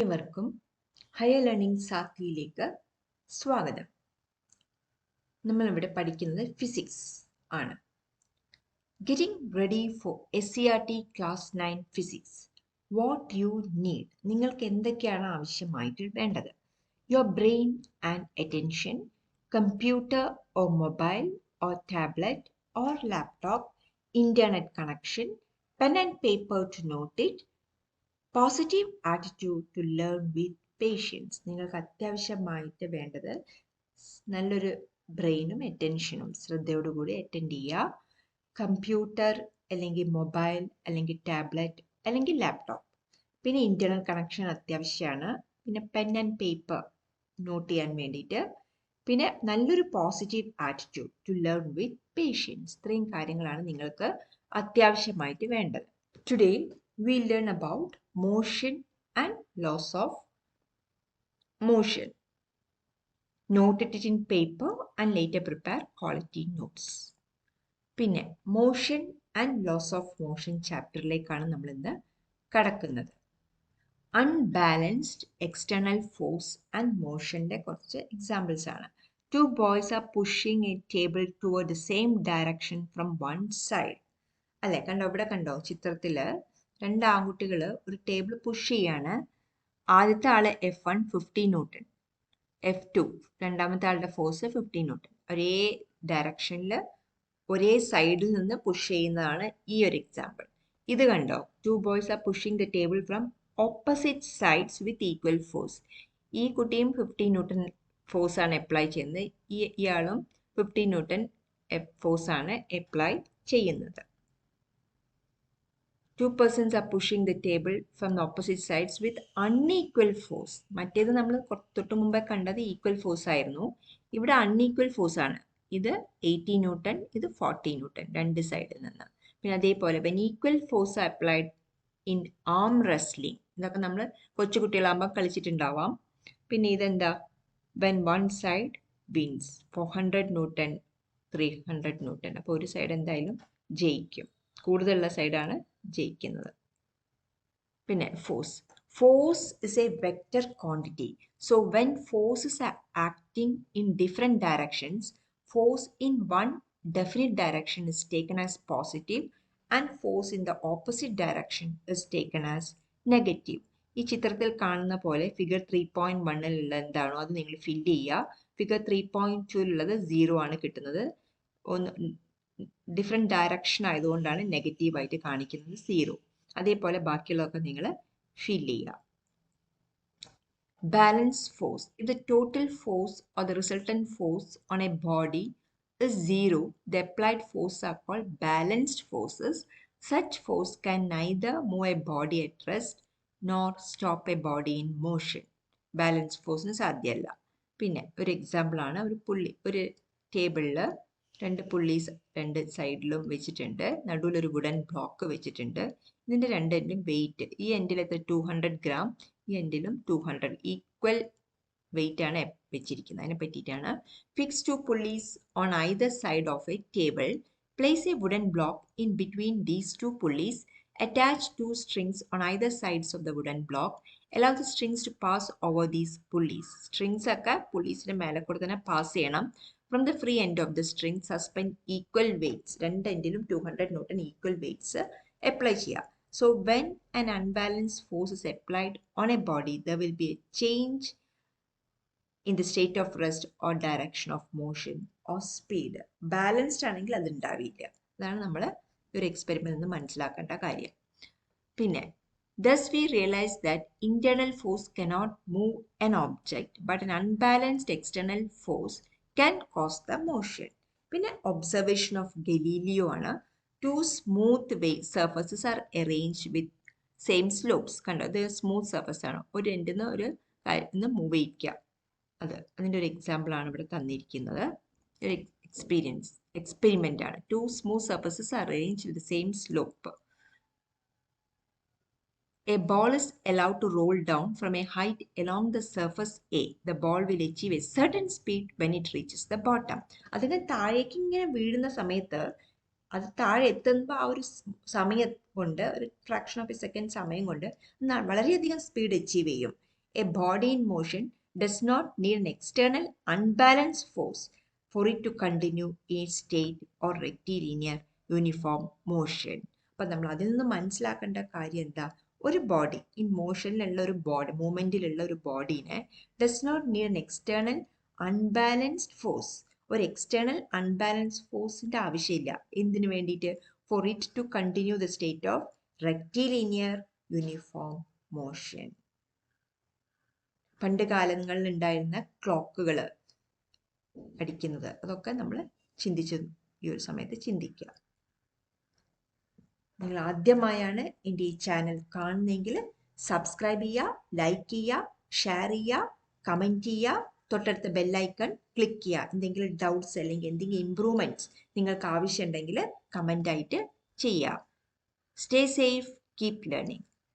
ഏവർക്കും higher learning സാത്തിയിലേക്ക് സ്വാഗതം. നമ്മളിവിടെ പഠിക്കുന്നത് ഫിസിക്സ് ആണ്. Getting ready for SCERT class 9 physics. What you need. നിങ്ങൾക്ക് എന്തൊക്കെയാണ് ആവശ്യമായിട്ട് വേണ്ടത്? Your brain and attention, computer or mobile or tablet or laptop, internet connection, pen and paper to note it, positive attitude to learn with patience. നിങ്ങൾക്ക് അത്യാവശ്യമായിട്ട് വേണ്ടത് നല്ലൊരു ബ്രെയിനും അറ്റൻഷനും, ശ്രദ്ധയോടുകൂടി attend ചെയ്യുക. കമ്പ്യൂട്ടർ അല്ലെങ്കിൽ മൊബൈൽ അല്ലെങ്കിൽ ടാബ്ലറ്റ് അല്ലെങ്കിൽ ലാപ്ടോപ്പ്, പിന്നെ ഇന്റർനെറ്റ് കണക്ഷൻ അത്യാവശ്യമാണ്. പിന്നെ പെൻ ആൻഡ് പേപ്പർ നോട്ട് ചെയ്യാൻ വേണ്ടിയിട്ട്, പിന്നെ നല്ലൊരു positive attitude to learn with patience. ഇത്രയും കാര്യങ്ങളാണ് നിങ്ങൾക്ക് അത്യാവശ്യമായിട്ട് വേണ്ടത്. Today we learn about motion and laws of motion. Note it in paper and later prepare quality notes. പിന്നെ motion and laws of motion ചാപ്റ്ററിലേക്കാണ് നമ്മൾ ഇന്ന് കടക്കുന്നത്. അൺബാലൻസ്ഡ് എക്സ്റ്റേണൽ ഫോഴ്സ് ആൻഡ് മോഷന്റെ കുറച്ച് എക്സാമ്പിൾസ് ആണ്. 2 boys are pushing a table toward the same direction from one side. അല്ലെ, കണ്ടോ, ഇവിടെ കണ്ടോ ചിത്രത്തില് 2 ആൺകുട്ടികൾ ഒരു ടേബിൾ പുഷ് ചെയ്യാണ്. ആദ്യത്തെ ആള് F1 50 ന്യൂട്ടൺ, F2 രണ്ടാമത്തെ ആളുടെ ഫോഴ്സ് 50 ന്യൂട്ടൺ. ഒരേ ഡയറക്ഷനിൽ ഒരേ സൈഡിൽ നിന്ന് പുഷ് ചെയ്യുന്നതാണ് ഈ ഒരു എക്സാമ്പിൾ. ഇത് കണ്ടോ, 2 boys are pushing the table from opposite sides with equal force. ഈ കുട്ടിയും 50 ന്യൂട്ടൺ ഫോഴ്സ് ആണ് അപ്ലൈ ചെയ്യുന്നത്, ഇയാളും 50 ന്യൂട്ടൺ ഫോഴ്സ് ആണ് അപ്ലൈ ചെയ്യുന്നത്. 2 persons are pushing the table from the opposite sides with unequal force. മറ്റേത് നമ്മൾ തൊട്ട് മുമ്പേ കണ്ടത് ഈക്വൽ ഫോഴ്സ് ആയിരുന്നു. ഇവിടെ അൺഈക്വൽ ഫോഴ്സ് ആണ്. ഇത് 80 ന്യൂട്ടൺ, ഇത് 40 ന്യൂട്ടൺ, രണ്ട് സൈഡിൽ നിന്ന്. പിന്നെ അതേപോലെ when equal force applied in arm wrestling, ഇതൊക്കെ നമ്മൾ കൊച്ചു കുട്ടികളാകുമ്പോൾ കളിച്ചിട്ടുണ്ടാവാം. പിന്നെ ഇതെന്താ, when one side wins 400 newton 300 newton, അപ്പോൾ ഒരു സൈഡ് എന്തായാലും ജയിക്കും, കൂടുതലുള്ള സൈഡാണ് ജയിക്കുന്നത്. പിന്നെ force is A vector quantity. So when forces are acting in different directions, force in one definite direction is taken as positive and force in the opposite direction is taken as negative. ഈ ചിത്രത്തിൽ കാണുന്ന പോലെ figure 3.1 എന്താണോ അത് നിങ്ങൾ fill ചെയ്യുക. Figure 3.2 0 ആണ് കിട്ടുന്നത്. ഡിഫറെൻറ്റ് ഡയറക്ഷൻ ആയതുകൊണ്ടാണ് നെഗറ്റീവായിട്ട് കാണിക്കുന്നത് 0. അതേപോലെ ബാക്കിയുള്ളതൊക്കെ നിങ്ങൾ ഫിൽ ചെയ്യുക. Balance force. If the total force or the resultant force on a body is 0, the applied forces are called balanced forces. Such force can neither move a body at rest nor stop a body in motion. Balance ഫോഴ്സിന് സാധ്യമല്ല. പിന്നെ ഒരു എക്സാമ്പിളാണ്, ഒരു ടേബിളിൽ 2 pulleys 2 സൈഡിലും വെച്ചിട്ടുണ്ട്, നടുവിലൊരു wooden block വെച്ചിട്ടുണ്ട്. ഇതിൻ്റെ രണ്ടിലും വെയിറ്റ്, ഈ എൻഡിൽ 200 ഗ്രാം, ഈ എൻഡിലും 200, ഈക്വൽ വെയിറ്റ് ആണ് വെച്ചിരിക്കുന്നത്. അതിനെ പറ്റിയിട്ടാണ്. Fix 2 pulleys on either side of a table. Place a wooden block in between these 2 pulleys. Attach 2 strings on either sides of the wooden block. Allow the strings to pass over these pulleys. Strings ഒക്കെ പുള്ളീസിന്റെ മേലെ കൂടെ തന്നെ pass ചെയ്യണം. From the free end of the string, suspend equal weights. രണ്ട് എൻഡിലും 200 newton equal weights apply ചെയ്യുക. So when an unbalanced force is applied on a body, there will be a change in the state of rest or direction of motion or speed. Balanced ആണെങ്കിൽ അത് ഉണ്ടാവില്ല. അതാണ് നമ്മൾ ഒരു എക്സ്പെരിമെന്റിൽ നിന്ന് മനസ്സിലാക്കേണ്ട കാര്യം. പിന്നെ thus we realize that internal force cannot move an object, but an unbalanced external force can cause the motion. പിന്നെ ഒബ്സർവേഷൻ ഓഫ് ഗലീലിയോ ആണ്. 2 smooth surfaces are arranged with same slopes. കണ്ടോ, ഇത് സ്മൂത്ത് സർഫസ് ആണ്. ഒരു എൻഡിൽ നിന്ന് ഒരു കാര്യത്തിൽ മൂവ് ചെയ്യിക്കുക. അതിൻ്റെ ഒരു എക്സാമ്പിൾ ആണ് ഇവിടെ തന്നിരിക്കുന്നത്. ഒരു എക്സ്പെരിമെന്റ് ആണ്. 2 smooth surfaces are arranged with the same slope. A ball is allowed to roll down from a height along the surface A. The ball will achieve a certain speed when it reaches the bottom. അതിന് താഴേക്ക് ഇങ്ങനെ വീഴുന്ന സമയത്ത് അത് താഴെ എത്തുമ്പോൾ ആ ഒരു സമയം കൊണ്ട്, ഒരു ഫ്രാക്ഷൻ ഓഫ് എ സെക്കൻഡ് സമയം കൊണ്ട് വളരെയധികം സ്പീഡ് അച്ചീവ് ചെയ്യും. A body in motion does not need an external unbalanced force for it to continue in state or rectilinear uniform motion. അപ്പം നമ്മൾ അതിൽ നിന്ന് മനസ്സിലാക്കേണ്ട കാര്യം എന്താ? ഒരു ബോഡി ഇൻ മോഷനിലുള്ള ഒരു ബോഡി, മൂവ്മെൻറ്റിലുള്ള ഒരു ബോഡീനെ does not need an external unbalanced force, ഒരു എക്സ്റ്റേണൽ അൺബാലൻസ്ഡ് ഫോഴ്സിൻ്റെ ആവശ്യമില്ല. എന്തിനു വേണ്ടിയിട്ട്? For it to continue the state of rectilinear uniform motion. പണ്ട് കാലങ്ങളിൽ ഉണ്ടായിരുന്ന ക്ലോക്കുകൾ അടിക്കുന്നത്, അതൊക്കെ നമ്മൾ ചിന്തിച്ചു, ഈ ഒരു സമയത്ത് ചിന്തിക്കുക. നിങ്ങൾ ആദ്യമായാണ് എൻ്റെ ഈ ചാനൽ കാണുന്നതെങ്കിൽ സബ്സ്ക്രൈബ് ചെയ്യുക, ലൈക്ക് ചെയ്യുക, ഷെയർ ചെയ്യുക, കമൻറ്റ് ചെയ്യുക, തൊട്ടടുത്ത ബെല്ലൈക്കൺ ക്ലിക്ക് ചെയ്യുക. എന്തെങ്കിലും ഡൗട്ട്സ് അല്ലെങ്കിൽ എന്തെങ്കിലും ഇമ്പ്രൂവ്മെൻറ്റ്സ് നിങ്ങൾക്ക് ആവശ്യമുണ്ടെങ്കിൽ കമൻ്റായിട്ട് ചെയ്യുക. Stay safe, keep learning.